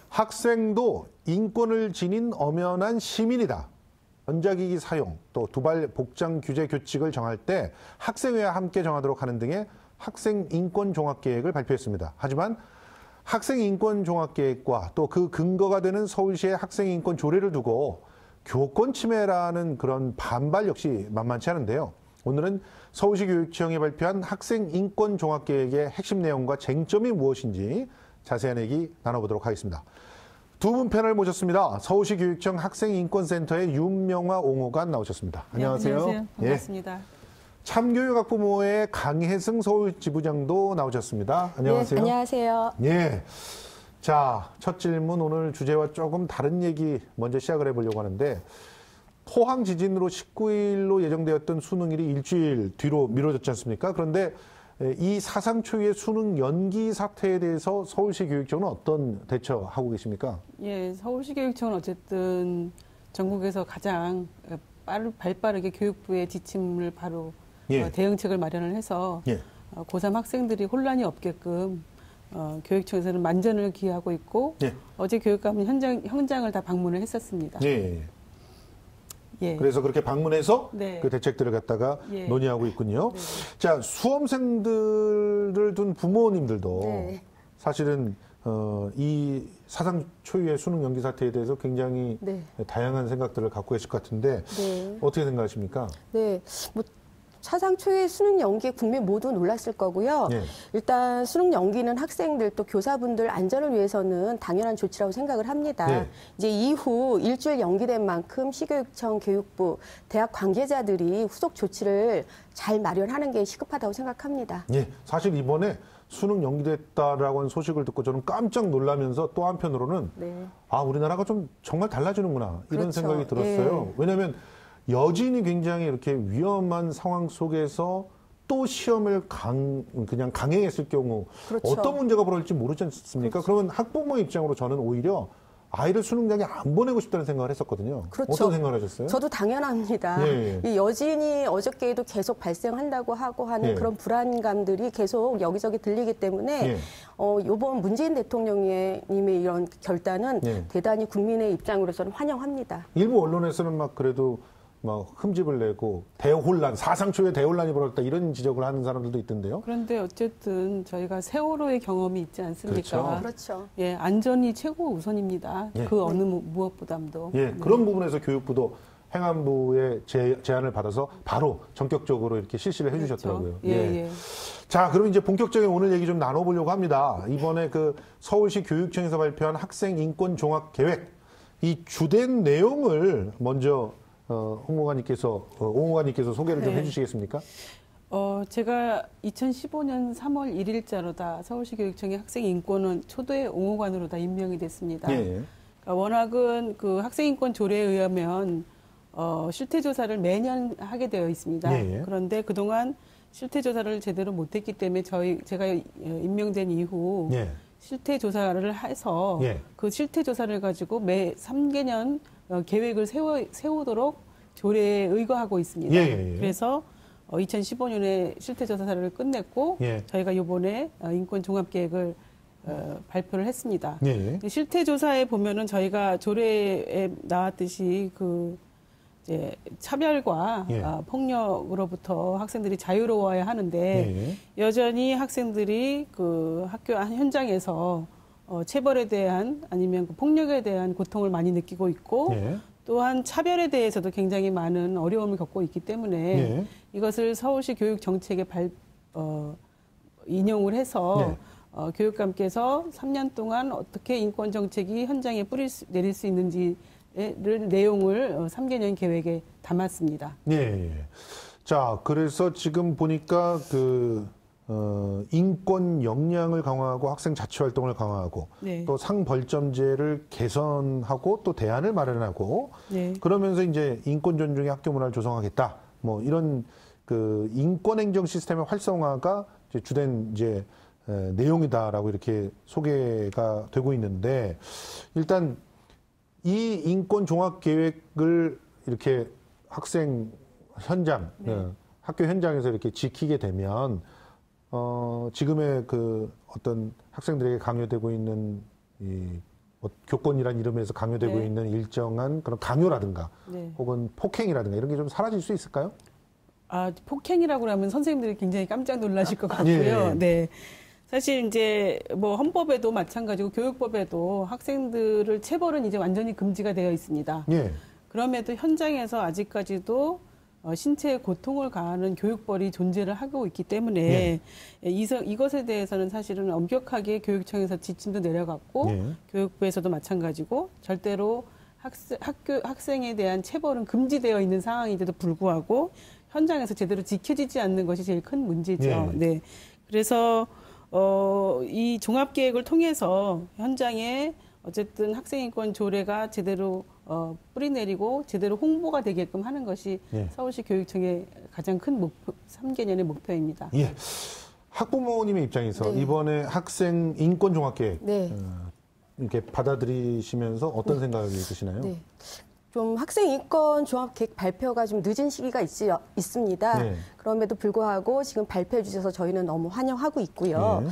학생도 인권을 지닌 엄연한 시민이다. 전자기기 사용, 또 두발 복장 규제 규칙을 정할 때 학생회와 함께 정하도록 하는 등의 학생인권종합계획을 발표했습니다. 하지만 학생인권종합계획과 또 그 근거가 되는 서울시의 학생인권 조례를 두고 교권 침해라는 그런 반발 역시 만만치 않은데요. 오늘은 서울시 교육청이 발표한 학생인권종합계획의 핵심 내용과 쟁점이 무엇인지 자세한 얘기 나눠보도록 하겠습니다. 두 분 패널 모셨습니다. 서울시 교육청 학생인권센터의 윤명화 옹호관 나오셨습니다. 안녕하세요. 네, 안녕하세요. 반갑습니다. 예. 참교육학부모의 강혜승 서울지부장도 나오셨습니다. 안녕하세요. 네, 안녕하세요. 예. 자, 첫 질문 오늘 주제와 조금 다른 얘기 먼저 시작을 해보려고 하는데 포항 지진으로 19일로 예정되었던 수능일이 일주일 뒤로 미뤄졌지 않습니까? 그런데 이 사상 초유의 수능 연기 사태에 대해서 서울시 교육청은 어떤 대처하고 계십니까? 예, 서울시 교육청은 어쨌든 전국에서 가장 발빠르게 교육부의 지침을 바로 대응책을 마련을 해서 고3 학생들이 혼란이 없게끔 교육청에서는 만전을 기하고 있고 어제 교육감은 현장을 다 방문을 했었습니다. 그래서 그렇게 방문해서 그 대책들을 갖다가 논의하고 있군요. 자, 수험생들을 둔 부모님들도 사실은 이 사상 초유의 수능 연기 사태에 대해서 굉장히 다양한 생각들을 갖고 계실 것 같은데 어떻게 생각하십니까? 네, 사상 초유의 수능 연기에 국민 모두 놀랐을 거고요. 일단 수능 연기는 학생들 또 교사분들 안전을 위해서는 당연한 조치라고 생각을 합니다. 이제 이후 일주일 연기된 만큼 시교육청, 교육부, 대학 관계자들이 후속 조치를 잘 마련하는 게 시급하다고 생각합니다. 사실 이번에 수능 연기됐다라고 하는 소식을 듣고 저는 깜짝 놀라면서 또 한편으로는 아, 우리나라가 좀 정말 달라지는구나 이런 생각이 들었어요. 왜냐하면 여진이 굉장히 이렇게 위험한 상황 속에서 또 시험을 그냥 강행했을 경우 어떤 문제가 벌어질지 모르지 않습니까? 그러면 학부모 입장으로 저는 오히려 아이를 수능장에 안 보내고 싶다는 생각을 했었거든요. 어떤 생각을 하셨어요? 저도 당연합니다. 이 여진이 어저께에도 계속 발생한다고 하고 하는 그런 불안감들이 계속 여기저기 들리기 때문에 이번 문재인 대통령님의 이런 결단은 대단히 국민의 입장으로서는 환영합니다. 일부 언론에서는 막 그래도 막 흠집을 내고 대혼란, 사상 초유의 대혼란이 벌어졌다 이런 지적을 하는 사람들도 있던데요. 그런데 어쨌든 저희가 세월호의 경험이 있지 않습니까? 그렇죠. 예, 안전이 최고 우선입니다. 그 어느 무엇보다도. 그런 부분에서 교육부도 행안부의 제안을 받아서 바로 전격적으로 이렇게 실시를 해주셨더라고요. 자, 그럼 이제 본격적인 오늘 얘기 좀 나눠보려고 합니다. 이번에 그 서울시 교육청에서 발표한 학생인권종합계획 이 주된 내용을 먼저 옹호관님께서 소개를 좀 해주시겠습니까? 제가 2015년 3월 1일자로 다 서울시 교육청의 학생인권은 초대 옹호관으로 다 임명이 됐습니다. 그러니까 워낙은 그 학생인권 조례에 의하면 실태조사를 매년 하게 되어 있습니다. 그런데 그동안 실태조사를 제대로 못했기 때문에 제가 임명된 이후 실태조사를 해서 그 실태조사를 가지고 매 3개년 계획을 세우도록 조례에 의거하고 있습니다. 그래서 2015년에 실태조사를 끝냈고 저희가 이번에 인권종합계획을 발표를 했습니다. 실태조사에 보면은 저희가 조례에 나왔듯이 그 이제 차별과 폭력으로부터 학생들이 자유로워야 하는데 여전히 학생들이 그 학교 현장에서 체벌에 대한 아니면 그 폭력에 대한 고통을 많이 느끼고 있고 또한 차별에 대해서도 굉장히 많은 어려움을 겪고 있기 때문에 이것을 서울시 교육정책에 인용을 해서 교육감께서 3년 동안 어떻게 인권정책이 현장에 내릴 수 있는지를 내용을 3개년 계획에 담았습니다. 자, 그래서 지금 보니까 그 인권 역량을 강화하고 학생 자치 활동을 강화하고 네. 또 상벌점제를 개선하고 또 대안을 마련하고 네. 그러면서 이제 인권 존중의 학교 문화를 조성하겠다. 뭐 이런 그 인권 행정 시스템의 활성화가 이제 주된 이제 내용이다라고 이렇게 소개가 되고 있는데 일단 이 인권 종합 계획을 이렇게 학생 현장 네. 학교 현장에서 이렇게 지키게 되면 지금의 그 어떤 학생들에게 강요되고 있는 이 교권이란 이름에서 강요되고 네. 있는 일정한 그런 강요라든가 네. 혹은 폭행이라든가 이런 게 좀 사라질 수 있을까요? 아, 폭행이라고 하면 선생님들이 굉장히 깜짝 놀라실 것 같고요. 예. 네. 사실 이제 뭐 헌법에도 마찬가지고 교육법에도 학생들을 체벌은 이제 완전히 금지가 되어 있습니다. 예. 그럼에도 현장에서 아직까지도 신체에 고통을 가하는 교육벌이 존재를 하고 있기 때문에 이것에 대해서는 사실은 엄격하게 교육청에서 지침도 내려갔고 교육부에서도 마찬가지고 절대로 학생에 대한 체벌은 금지되어 있는 상황인데도 불구하고 현장에서 제대로 지켜지지 않는 것이 제일 큰 문제죠. 네. 그래서 이 종합계획을 통해서 현장에 어쨌든 학생인권 조례가 제대로 뿌리내리고 제대로 홍보가 되게끔 하는 것이 서울시 교육청의 가장 큰 목표, 3개년의 목표입니다. 예. 학부모님의 입장에서 이번에 학생 인권 종합계획 이렇게 받아들이시면서 어떤 생각이 드시나요? 네. 좀 학생 인권 종합 계획 발표가 좀 늦은 시기가 있습니다. 그럼에도 불구하고 지금 발표해 주셔서 저희는 너무 환영하고 있고요.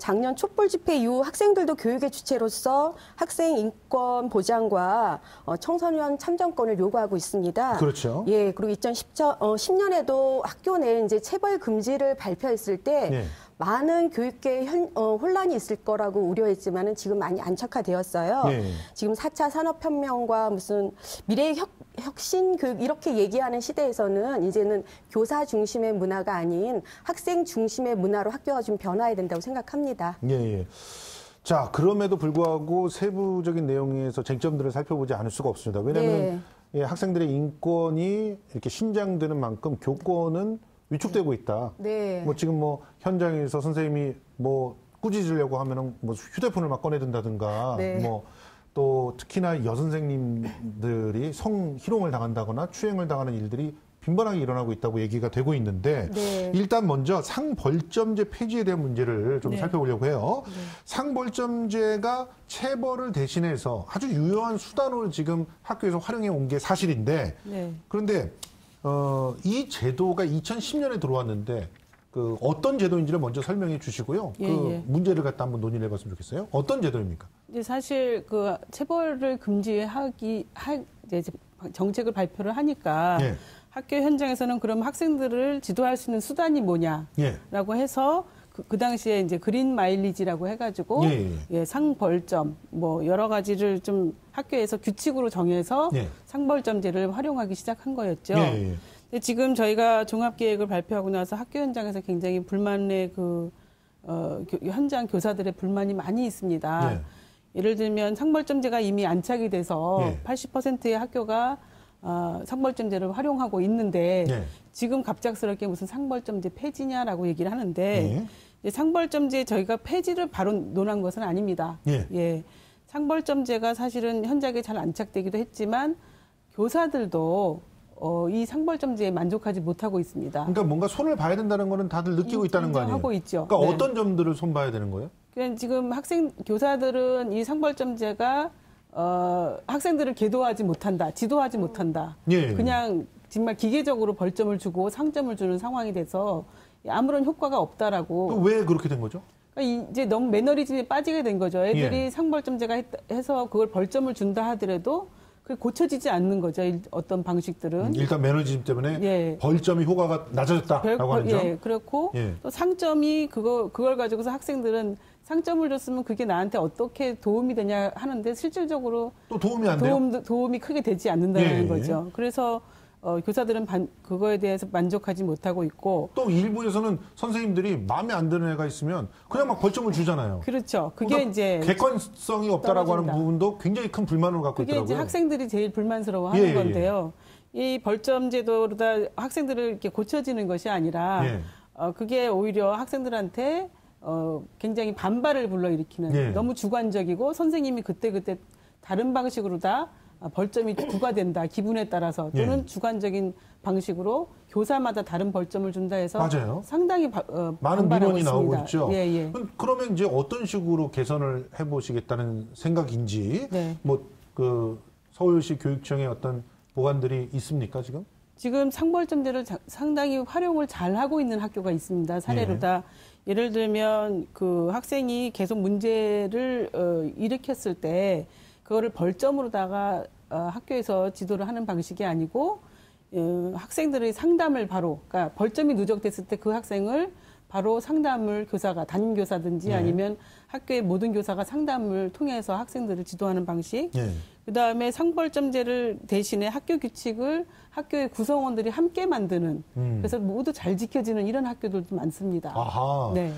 작년 촛불 집회 이후 학생들도 교육의 주체로서 학생 인권 보장과 청소년 참정권을 요구하고 있습니다. 그렇죠. 예, 그리고 2010년에도 학교 내 이제 체벌 금지를 발표했을 때 많은 교육계에 혼란이 있을 거라고 우려했지만은 지금 많이 안착화되었어요. 지금 4차 산업혁명과 무슨 미래의 혁신 교육 이렇게 얘기하는 시대에서는 이제는 교사 중심의 문화가 아닌 학생 중심의 문화로 학교가 좀 변화해야 된다고 생각합니다. 예. 자, 그럼에도 불구하고 세부적인 내용에서 쟁점들을 살펴보지 않을 수가 없습니다. 왜냐하면 학생들의 인권이 이렇게 신장되는 만큼 교권은 위축되고 있다. 뭐 지금 뭐 현장에서 선생님이 뭐 꾸짖으려고 하면은 뭐 휴대폰을 막 꺼내든다든가 뭐 또 특히나 여선생님들이 성희롱을 당한다거나 추행을 당하는 일들이 빈번하게 일어나고 있다고 얘기가 되고 있는데 일단 먼저 상벌점제 폐지에 대한 문제를 좀 살펴보려고 해요. 상벌점제가 체벌을 대신해서 아주 유효한 수단으로 지금 학교에서 활용해 온 게 사실인데 그런데 이 제도가 2010년에 들어왔는데 그 어떤 제도인지를 먼저 설명해 주시고요. 그 문제를 갖다 한번 논의를 해봤으면 좋겠어요. 어떤 제도입니까? 이제 사실 그 체벌을 금지하기 이제 정책을 발표를 하니까 학교 현장에서는 그럼 학생들을 지도할 수 있는 수단이 뭐냐라고 해서 그 당시에 이제 그린 마일리지라고 해가지고 상벌점 뭐 여러 가지를 좀 학교에서 규칙으로 정해서 상벌점제를 활용하기 시작한 거였죠. 근데 지금 저희가 종합계획을 발표하고 나서 학교 현장에서 굉장히 불만의 현장 교사들의 불만이 많이 있습니다. 예를 들면 상벌점제가 이미 안착이 돼서 80%의 학교가 상벌점제를 활용하고 있는데 지금 갑작스럽게 무슨 상벌점제 폐지냐라고 얘기를 하는데 상벌점제 저희가 폐지를 바로 논한 것은 아닙니다. 상벌점제가 사실은 현장에 잘 안착되기도 했지만 교사들도 이 상벌점제에 만족하지 못하고 있습니다. 그러니까 뭔가 손을 봐야 된다는 거는 다들 느끼고 있다는 거 아니에요? 하고 있죠. 그러니까 어떤 점들을 손 봐야 되는 거예요? 그러니까 지금 교사들은 이 상벌점제가 학생들을 계도하지 못한다, 지도하지 못한다. 그냥 정말 기계적으로 벌점을 주고 상점을 주는 상황이 돼서 아무런 효과가 없다라고. 왜 그렇게 된 거죠? 그러니까 이제 너무 매너리즘에 빠지게 된 거죠. 애들이 상벌점제가 해서 그걸 벌점을 준다 하더라도 그게 고쳐지지 않는 거죠. 어떤 방식들은. 일단 매너리즘 때문에 벌점이 효과가 낮아졌다라고 하는 점. 그렇고 또 상점이 그걸 가지고서 학생들은 상점을 줬으면 그게 나한테 어떻게 도움이 되냐 하는데 실질적으로 또 도움이 안 돼요? 도움이 크게 되지 않는다는 거죠. 그래서 교사들은 그거에 대해서 만족하지 못하고 있고 또 일부에서는 선생님들이 마음에 안 드는 애가 있으면 그냥 막 벌점을 주잖아요. 그렇죠. 그게 그러니까 이제 객관성이 없다라고 하는 부분도 굉장히 큰 불만을 갖고 있더라고요. 그게 이제 학생들이 제일 불만스러워하는 건데요. 이 벌점 제도로다 학생들을 이렇게 고쳐지는 것이 아니라 그게 오히려 학생들한테 굉장히 반발을 불러일으키는 예. 너무 주관적이고 선생님이 그때그때 다른 방식으로 다 벌점이 부과된다. 기분에 따라서 또는 예. 주관적인 방식으로 교사마다 다른 벌점을 준다 해서 맞아요. 상당히 많은 민원이 나오고 있죠. 예, 예. 그러면 이제 어떤 식으로 개선을 해보시겠다는 생각인지 네. 그 서울시 교육청의 어떤 보관들이 있습니까 지금? 지금 상벌점제를 상당히 활용을 잘 하고 있는 학교가 있습니다. 사례로다. 예를 들면 그 학생이 계속 문제를 일으켰을 때 그거를 벌점으로다가 학교에서 지도를 하는 방식이 아니고 학생들의 상담을 바로, 그러니까 벌점이 누적됐을 때 그 학생을 바로 상담을 교사가, 담임교사든지 아니면 학교의 모든 교사가 상담을 통해서 학생들을 지도하는 방식. 그다음에 상벌점제를 대신에 학교 규칙을 학교의 구성원들이 함께 만드는, 그래서 모두 잘 지켜지는 이런 학교들도 많습니다. 아하. 네.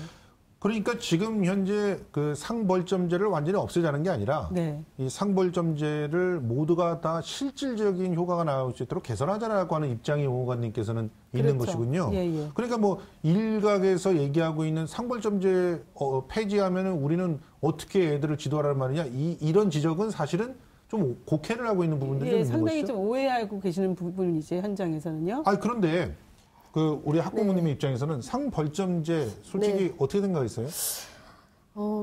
그러니까 지금 현재 그 상벌점제를 완전히 없애자는 게 아니라 네. 이 상벌점제를 모두가 다 실질적인 효과가 나올 수 있도록 개선하자라고 하는 입장이 오 의원님께서는 있는 그렇죠. 것이군요. 예, 예. 그러니까 뭐 일각에서 얘기하고 있는 상벌점제 폐지하면은 우리는 어떻게 애들을 지도하라는 말이냐 이런 지적은 사실은 좀 곡해를 하고 있는 부분들이 좀 있는 상당히 것이죠. 좀 오해하고 계시는 부분이지 현장에서는요. 그런데 그 우리 학부모님의 입장에서는 상벌점제 솔직히 어떻게 생각하세요?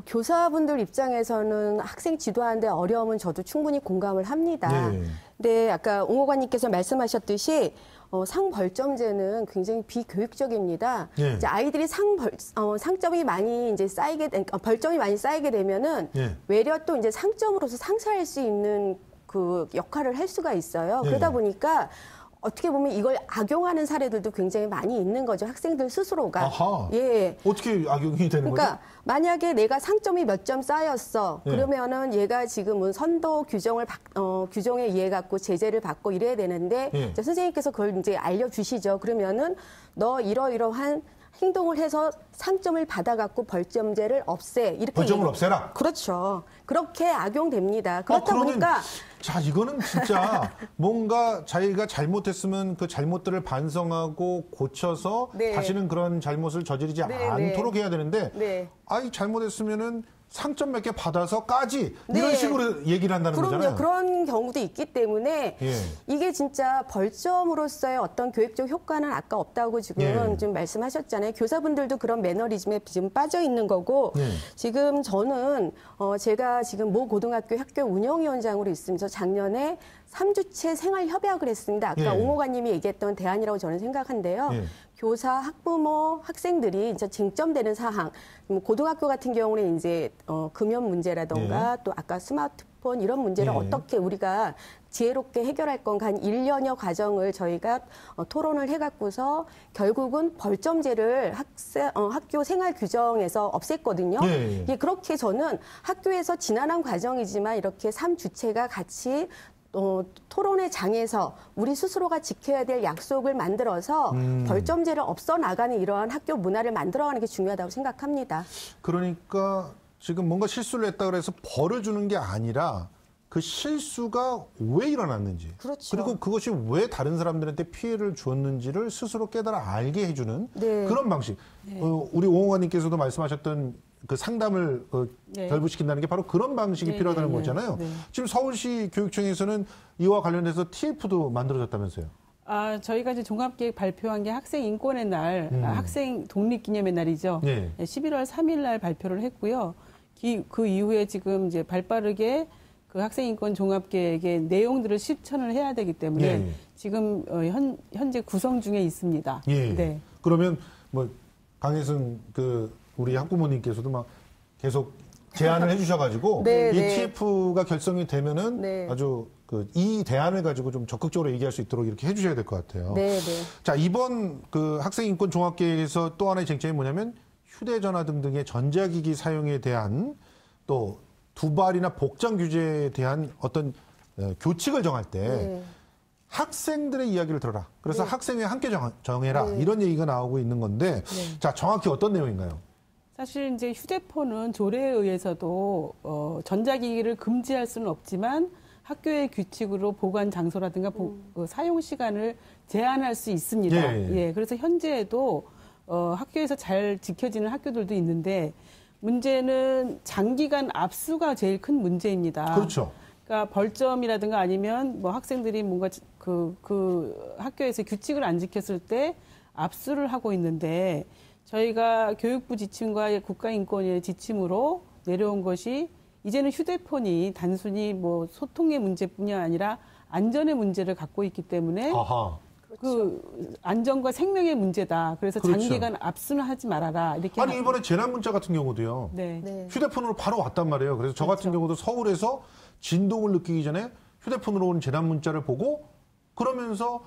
교사분들 입장에서는 학생 지도하는데 어려움은 저도 충분히 공감을 합니다. 근데 아까 옹 의원님께서 말씀하셨듯이 상벌점제는 굉장히 비교육적입니다. 이제 아이들이 상점이 많이 이제 벌점이 많이 쌓이게 되면은 외려 또 이제 상점으로서 상쇄할 수 있는 그 역할을 할 수가 있어요. 그러다 보니까 어떻게 보면 이걸 악용하는 사례들도 굉장히 많이 있는 거죠. 학생들 스스로가. 아하. 예. 어떻게 악용이 되는 그러니까 거죠? 만약에 내가 상점이 몇 점 쌓였어. 그러면은 얘가 지금은 선도 규정에 의해 갖고 제재를 받고 이래야 되는데 이제 선생님께서 그걸 이제 알려주시죠. 그러면은 너 이러이러한 행동을 해서 상점을 받아갖고 벌점제를 없애. 이렇게 벌점을 없애라? 그렇죠. 그렇게 악용됩니다. 그렇다 보니까. 자, 이거는 진짜 뭔가 자기가 잘못했으면 그 잘못들을 반성하고 고쳐서 다시는 그런 잘못을 저지르지 않도록 해야 되는데 잘못했으면은 상점 몇 개 받아서까지 이런 식으로 얘기를 한다는 거잖아요. 그런 경우도 있기 때문에 이게 진짜 벌점으로서의 어떤 교육적 효과는 아까 없다고 지금 좀 말씀하셨잖아요. 교사분들도 그런 매너리즘에 지금 빠져 있는 거고 지금 저는 제가 지금 모 고등학교 학교 운영위원장으로 있으면서 작년에 3주체 생활협약을 했습니다. 아까 옹 의원님이 얘기했던 대안이라고 저는 생각한데요. 교사, 학부모, 학생들이 이제 쟁점되는 사항, 고등학교 같은 경우는 이제 금연 문제라던가 또 아까 스마트폰 이런 문제를 어떻게 우리가 지혜롭게 해결할 건가 한 1년여 과정을 저희가 토론을 해갖고서 결국은 벌점제를 학교 생활 규정에서 없앴거든요. 그렇게 저는 학교에서 지난한 과정이지만 이렇게 3주체가 같이 토론의 장에서 우리 스스로가 지켜야 될 약속을 만들어서 벌점제를 없어 나가는 이러한 학교 문화를 만들어가는 게 중요하다고 생각합니다. 그러니까 지금 뭔가 실수를 했다 그래서 벌을 주는 게 아니라 그 실수가 왜 일어났는지 그리고 그것이 왜 다른 사람들한테 피해를 주었는지를 스스로 깨달아 알게 해주는 그런 방식. 우리 옹 의원님께서도 말씀하셨던 그 상담을 결부시킨다는 게 바로 그런 방식이 필요하다는 거잖아요. 지금 서울시 교육청에서는 이와 관련해서 TF도 만들어졌다면서요? 저희가 이제 종합계획 발표한 게 학생 인권의 날, 학생 독립기념의 날이죠. 11월 3일 날 발표를 했고요. 그 이후에 지금 이제 발빠르게 그 학생인권 종합계획의 내용들을 실천을 해야 되기 때문에 지금 현재 구성 중에 있습니다. 그러면 뭐 강혜승 우리 학부모님께서도 막 계속 제안을 해주셔가지고 이 TF가 결성이 되면은 아주 이 대안을 가지고 좀 적극적으로 얘기할 수 있도록 이렇게 해주셔야 될 것 같아요. 자, 이번 그 학생인권 종합계획에서 또 하나의 쟁점이 뭐냐면 휴대전화 등등의 전자기기 사용에 대한 또 두발이나 복장 규제에 대한 어떤 교칙을 정할 때 학생들의 이야기를 들어라. 그래서 학생회 함께 정해라. 이런 얘기가 나오고 있는 건데 자, 정확히 어떤 내용인가요? 사실 이제 휴대폰은 조례에 의해서도 전자기기를 금지할 수는 없지만 학교의 규칙으로 보관 장소라든가 사용 시간을 제한할 수 있습니다. 그래서 현재에도 학교에서 잘 지켜지는 학교들도 있는데 문제는 장기간 압수가 제일 큰 문제입니다. 그렇죠. 그러니까 벌점이라든가 아니면 뭐 학생들이 뭔가 그 학교에서 규칙을 안 지켰을 때 압수를 하고 있는데 저희가 교육부 지침과 국가인권위의 지침으로 내려온 것이 이제는 휴대폰이 단순히 뭐 소통의 문제뿐이 아니라 안전의 문제를 갖고 있기 때문에 그 안전과 생명의 문제다. 그래서 그렇죠. 장기간 압수는 하지 말아라. 이렇게 아니 이번에 재난 문자 같은 경우도요. 네. 휴대폰으로 바로 왔단 말이에요. 그래서 저 같은 경우도 서울에서 진동을 느끼기 전에 휴대폰으로 온 재난 문자를 보고 그러면서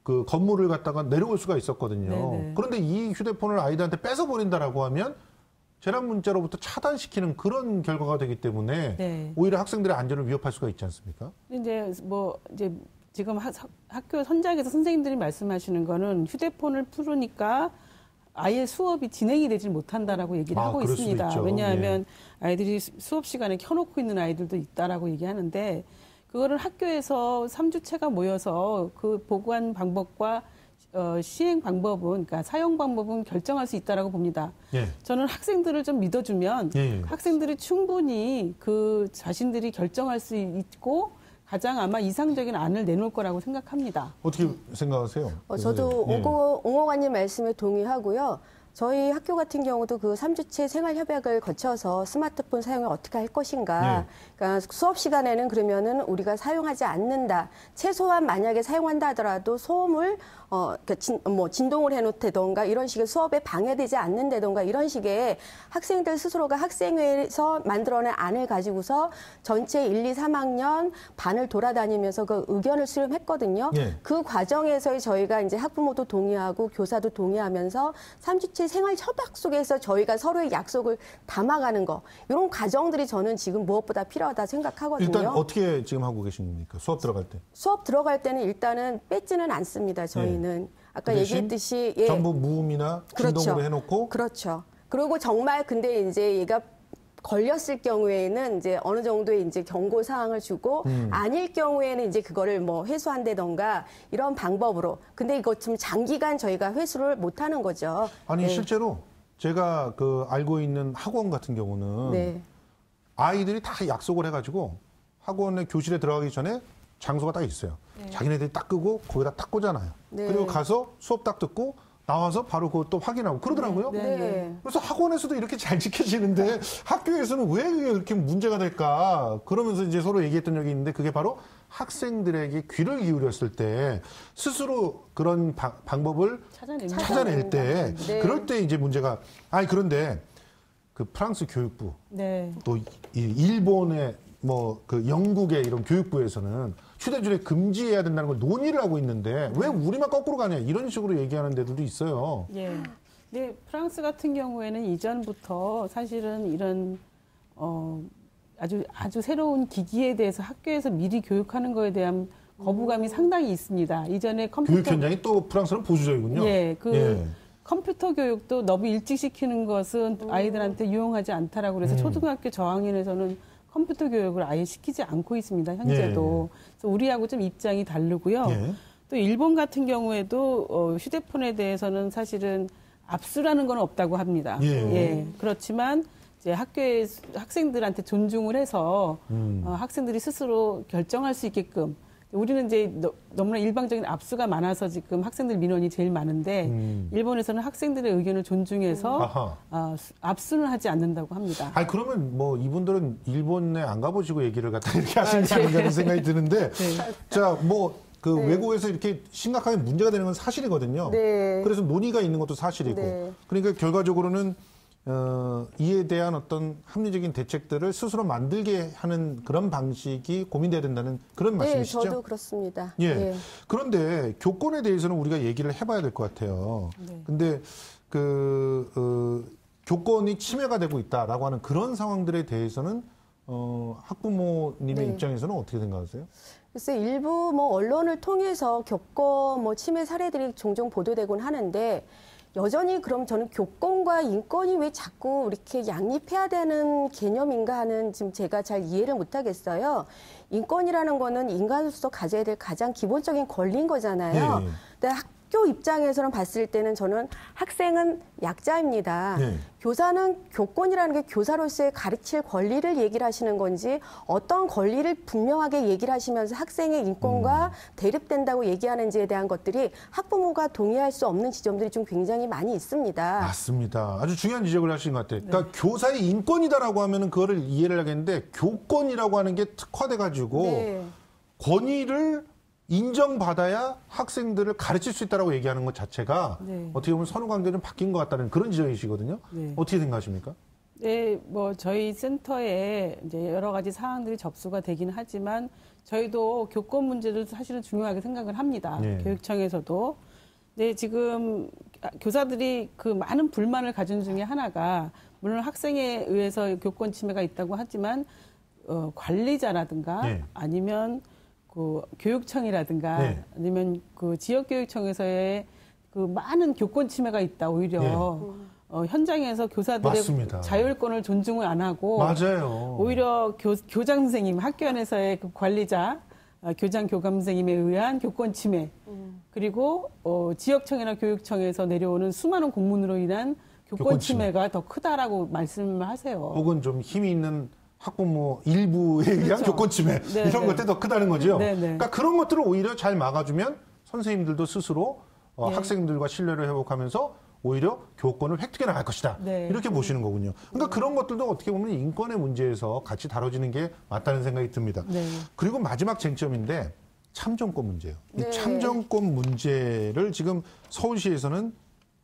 그 건물을 갖다가 내려올 수가 있었거든요. 네네. 그런데 이 휴대폰을 아이들한테 뺏어버린다라고 하면 재난 문자로부터 차단시키는 그런 결과가 되기 때문에 네. 오히려 학생들의 안전을 위협할 수가 있지 않습니까? 이제 지금 학교 현장에서 선생님들이 말씀하시는 거는 휴대폰을 풀으니까 아예 수업이 진행이 되질 못한다라고 얘기를 하고 있습니다. 왜냐하면 아이들이 수업 시간에 켜놓고 있는 아이들도 있다라고 얘기하는데 그거를 학교에서 3주체가 모여서 그 보관 방법과 시행 방법은, 그러니까 사용 방법은 결정할 수 있다라고 봅니다. 예. 저는 학생들을 좀 믿어주면 학생들이 충분히 그 자신들이 결정할 수 있고 가장 아마 이상적인 안을 내놓을 거라고 생각합니다. 어떻게 생각하세요? 저도 옹호관님 말씀에 동의하고요. 저희 학교 같은 경우도 그 3주체 생활협약을 거쳐서 스마트폰 사용을 어떻게 할 것인가. 그러니까 수업 시간에는 그러면은 우리가 사용하지 않는다. 최소한 만약에 사용한다 하더라도 소음을 진동을 해놓다던가 이런 식의 수업에 방해되지 않는다던가 이런 식의 학생들 스스로가 학생회에서 만들어낸 안을 가지고서 전체 1, 2, 3학년 반을 돌아다니면서 그 의견을 수렴했거든요. 그 과정에서 저희가 이제 학부모도 동의하고 교사도 동의하면서 3주체 생활 협약 속에서 저희가 서로의 약속을 담아가는 거 이런 과정들이 저는 지금 무엇보다 필요하다 생각하거든요. 일단 어떻게 지금 하고 계십니까? 수업 들어갈 때? 수업 들어갈 때는 일단은 뺏지는 않습니다. 저희는 아까 얘기했듯이 전부 무음이나 진동으로 해놓고 그렇죠. 그리고 정말 근데 이제 얘가 걸렸을 경우에는 이제 어느 정도의 이제 경고 사항을 주고 아닐 경우에는 이제 그거를 뭐 회수한다던가 이런 방법으로. 근데 이거 좀 장기간 저희가 회수를 못 하는 거죠. 아니 실제로 제가 그 알고 있는 학원 같은 경우는 아이들이 다 약속을 해가지고 학원의 교실에 들어가기 전에 장소가 딱 있어요. 자기네들이 딱 끄고 거기다 딱 꽂아놔요. 그리고 가서 수업 딱 듣고 나와서 바로 그것도 확인하고 그러더라고요. 그래서 학원에서도 이렇게 잘 지켜지는데 학교에서는 왜 그게 이렇게 문제가 될까? 그러면서 이제 서로 얘기했던 적이 있는데 그게 바로 학생들에게 귀를 기울였을 때 스스로 그런 방법을 찾아낼 때 그럴 때 이제 문제가 그런데 그 프랑스 교육부 또 일본의 뭐 그 영국의 이런 교육부에서는 휴대전화 금지해야 된다는 걸 논의를 하고 있는데 왜 우리만 거꾸로 가냐 이런 식으로 얘기하는 데들도 있어요. 네, 프랑스 같은 경우에는 이전부터 사실은 이런 아주 새로운 기기에 대해서 학교에서 미리 교육하는 거에 대한 거부감이 상당히 있습니다. 이전에 교육 현장이 또 프랑스는 보수적이군요. 컴퓨터 교육도 너무 일찍 시키는 것은 아이들한테 유용하지 않다라고 그래서 초등학교 저학년에서는 컴퓨터 교육을 아예 시키지 않고 있습니다. 현재도. 그래서 우리하고 좀 입장이 다르고요. 또 일본 같은 경우에도 휴대폰에 대해서는 사실은 압수라는 건 없다고 합니다. 그렇지만 이제 학교의 학생들한테 존중을 해서 학생들이 스스로 결정할 수 있게끔. 우리는 이제 너무나 일방적인 압수가 많아서 지금 학생들 민원이 제일 많은데 일본에서는 학생들의 의견을 존중해서 압수는 하지 않는다고 합니다. 그러면 뭐 이분들은 일본에 안 가보시고 얘기를 갖다 이렇게 하시는 게 아닌가 생각이 드는데 자, 뭐 그 외국에서 이렇게 심각하게 문제가 되는 건 사실이거든요. 그래서 논의가 있는 것도 사실이고 그러니까 결과적으로는 이에 대한 어떤 합리적인 대책들을 스스로 만들게 하는 그런 방식이 고민돼야 된다는 그런 말씀이시죠? 저도 그렇습니다. 그런데 교권에 대해서는 우리가 얘기를 해봐야 될 것 같아요. 근데 교권이 침해가 되고 있다라고 하는 그런 상황들에 대해서는 학부모님의 입장에서는 어떻게 생각하세요? 글쎄 일부 뭐 언론을 통해서 교권 뭐 침해 사례들이 종종 보도되곤 하는데. 여전히 그럼 저는 교권과 인권이 왜 자꾸 이렇게 양립해야 되는 개념인가 하는 지금 제가 잘 이해를 못 하겠어요. 인권이라는 거는 인간으로서 가져야 될 가장 기본적인 권리인 거잖아요. 근데 학교 입장에서는 봤을 때는 저는 학생은 약자입니다. 네. 교사는 교권이라는 게 교사로서의 가르칠 권리를 얘기를 하시는 건지 어떤 권리를 분명하게 얘기를 하시면서 학생의 인권과 대립된다고 얘기하는지에 대한 것들이 학부모가 동의할 수 없는 지점들이 좀 굉장히 많이 있습니다. 맞습니다. 아주 중요한 지적을 하신 것 같아요. 그러니까 교사의 인권이다라고 하면은 그거를 이해를 하겠는데 교권이라고 하는 게 특화돼가지고 네. 권위를 인정받아야 학생들을 가르칠 수 있다라고 얘기하는 것 자체가 네. 어떻게 보면 선후관계가 좀 바뀐 것 같다는 그런 지적이시거든요. 네. 어떻게 생각하십니까? 네, 뭐 저희 센터에 이제 여러 가지 사항들이 접수가 되긴 하지만 저희도 교권 문제를 사실은 중요하게 생각을 합니다. 네. 교육청에서도. 네, 지금 교사들이 그 많은 불만을 가진 중에 하나가 물론 학생에 의해서 교권 침해가 있다고 하지만 관리자라든가 네. 아니면 그 교육청이라든가 네. 아니면 그 지역교육청에서의 그 많은 교권 침해가 있다 오히려 네. 현장에서 교사들의 맞습니다. 자율권을 존중을 안 하고 맞아요. 오히려 교장 선생님 학교 안에서의 그 관리자 교장 교감 선생님에 의한 교권 침해 그리고 지역청이나 교육청에서 내려오는 수많은 공문으로 인한 교권 침해가 더 크다라고 말씀을 하세요. 혹은 좀 힘이 있는 학부모 일부에 의한 그렇죠. 교권 침해 네네. 이런 것들이 더 크다는 거죠. 네네. 그러니까 그런 것들을 오히려 잘 막아주면 선생님들도 스스로 네. 학생들과 신뢰를 회복하면서 오히려 교권을 획득해 나갈 것이다. 네. 이렇게 보시는 거군요. 그러니까 그런 것들도 어떻게 보면 인권의 문제에서 같이 다뤄지는 게 맞다는 생각이 듭니다. 네. 그리고 마지막 쟁점인데 참정권 문제예요. 네. 이 참정권 문제를 지금 서울시에서는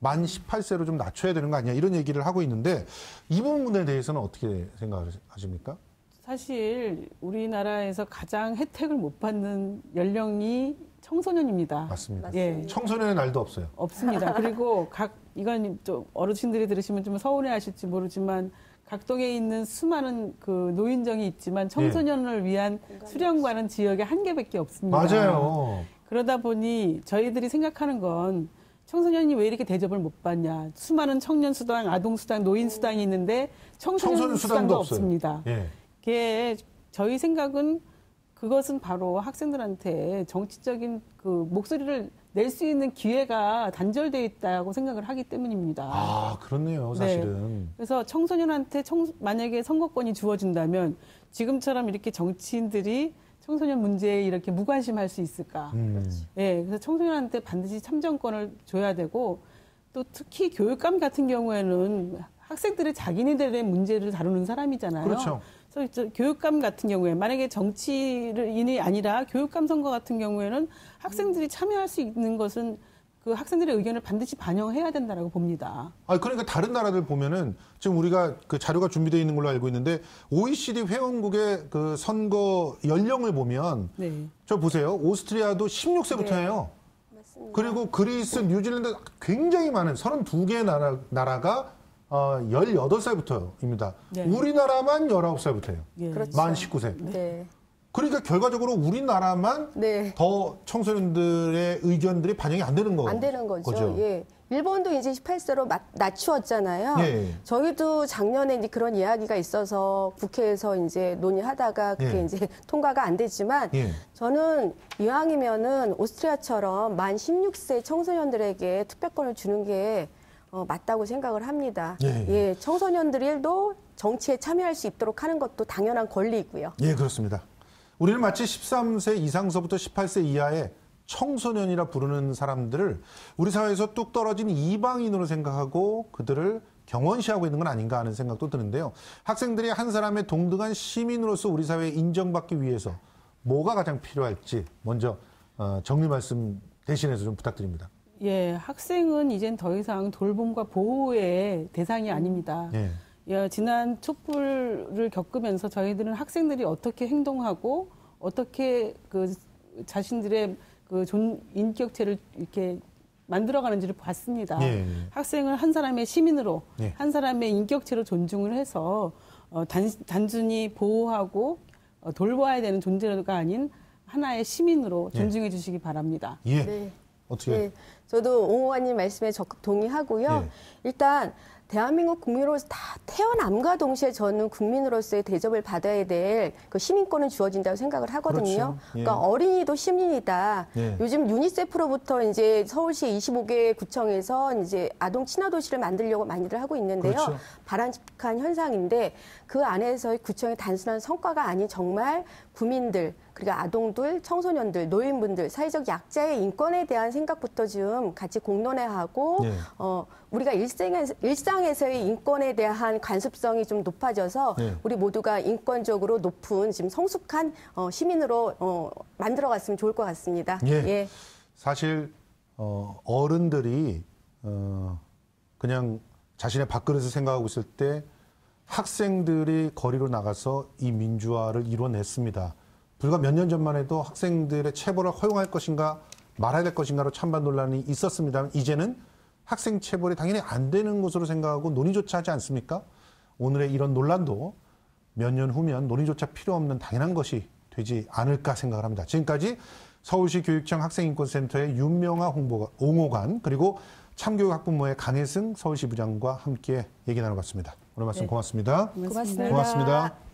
만 18세로 좀 낮춰야 되는 거 아니냐 이런 얘기를 하고 있는데 이 부분에 대해서는 어떻게 생각하십니까? 사실 우리나라에서 가장 혜택을 못 받는 연령이 청소년입니다. 맞습니다. 예. 청소년의 날도 없어요. 없습니다. 그리고 이건 좀 어르신들이 들으시면 좀 서운해하실지 모르지만 각동에 있는 수많은 그 노인정이 있지만 청소년을 예. 위한 수련관은 지역에 한 개밖에 없습니다. 맞아요. 그러다 보니 저희들이 생각하는 건 청소년이 왜 이렇게 대접을 못 받냐. 수많은 청년수당, 아동수당, 노인수당이 있는데 청소년 수당도 없습니다. 예. 그게 저희 생각은 그것은 바로 학생들한테 정치적인 그 목소리를 낼 수 있는 기회가 단절되어 있다고 생각을 하기 때문입니다. 아, 그렇네요, 사실은. 네. 그래서 청소년한테 만약에 선거권이 주어진다면 지금처럼 이렇게 정치인들이 청소년 문제에 이렇게 무관심할 수 있을까? 네, 그래서 청소년한테 반드시 참정권을 줘야 되고 또 특히 교육감 같은 경우에는 학생들의 자기네들의 문제를 다루는 사람이잖아요. 그렇죠. 그래서 교육감 같은 경우에 만약에 정치인이 아니라 교육감 선거 같은 경우에는 학생들이 참여할 수 있는 것은 그 학생들의 의견을 반드시 반영해야 된다라고 봅니다. 그러니까 다른 나라들 보면은 지금 우리가 그 자료가 준비되어 있는 걸로 알고 있는데 OECD 회원국의 그 선거 연령을 보면 네. 저 보세요. 오스트리아도 16세부터 해요. 맞습니다. 그리고 그리스, 뉴질랜드 굉장히 많은 32개 나라가 18살부터입니다. 네. 우리나라만 19살부터예요. 네. 그렇죠. 만 19세. 네. 그러니까 결과적으로 우리나라만 네. 더 청소년들의 의견들이 반영이 안 되는 안 되는 거죠. 예. 일본도 이제 18세로 낮추었잖아요. 예. 저희도 작년에 이제 그런 이야기가 있어서 국회에서 이제 논의하다가 그게 예. 이제 통과가 안 됐지만 예. 저는 이왕이면은 오스트리아처럼 만 16세 청소년들에게 투표권을 주는 게 맞다고 생각을 합니다. 예, 청소년들도 정치에 참여할 수 있도록 하는 것도 당연한 권리이고요. 예, 그렇습니다. 우리는 마치 13세 이상서부터 18세 이하의 청소년이라 부르는 사람들을 우리 사회에서 뚝 떨어진 이방인으로 생각하고 그들을 경원시하고 있는 건 아닌가 하는 생각도 드는데요. 학생들이 한 사람의 동등한 시민으로서 우리 사회에 인정받기 위해서 뭐가 가장 필요할지 먼저 정리 말씀 대신해서 좀 부탁드립니다. 예, 학생은 이젠 더 이상 돌봄과 보호의 대상이 아닙니다. 예, 지난 촛불을 겪으면서 저희들은 학생들이 어떻게 행동하고 어떻게 그 자신들의 그 인격체를 이렇게 만들어가는지를 봤습니다. 예. 학생을 한 사람의 시민으로, 예. 한 사람의 인격체로 존중을 해서 단순히 보호하고 돌봐야 되는 존재가 아닌 하나의 시민으로 존중해 주시기 바랍니다. 예. 네. 어떻게? 네. 저도 옹호관님 말씀에 적극 동의하고요. 예. 일단 대한민국 국민으로서 다 태어남과 동시에 저는 국민으로서의 대접을 받아야 될 그 시민권은 주어진다고 생각을 하거든요. 그렇죠. 예. 그러니까 어린이도 시민이다. 예. 요즘 유니세프로부터 이제 서울시 25개 구청에서 이제 아동 친화 도시를 만들려고 많이들 하고 있는데요. 그렇죠. 바람직한 현상인데 그 안에서의 구청의 단순한 성과가 아닌 정말 국민들 그리고 아동들, 청소년들, 노인분들, 사회적 약자의 인권에 대한 생각부터 좀 같이 공론해야 하고 예. 우리가 일상에서의 인권에 대한 관습성이 좀 높아져서 예. 우리 모두가 인권적으로 높은 지금 성숙한 시민으로 만들어갔으면 좋을 것 같습니다. 예. 예. 사실 어른들이 그냥 자신의 밥그릇을 생각하고 있을 때 학생들이 거리로 나가서 이 민주화를 이뤄냈습니다. 불과 몇 년 전만 해도 학생들의 체벌을 허용할 것인가 말아야 될 것인가로 찬반 논란이 있었습니다. 이제는 학생 체벌이 당연히 안 되는 것으로 생각하고 논의조차 하지 않습니까? 오늘의 이런 논란도 몇 년 후면 논의조차 필요 없는 당연한 것이 되지 않을까 생각을 합니다. 지금까지 서울시 교육청 학생인권센터의 윤명아 옹호관 그리고 참교육 학부모의 강혜승 서울시 부장과 함께 얘기 나눠봤습니다. 오늘 말씀 고맙습니다. 고맙습니다. 고맙습니다.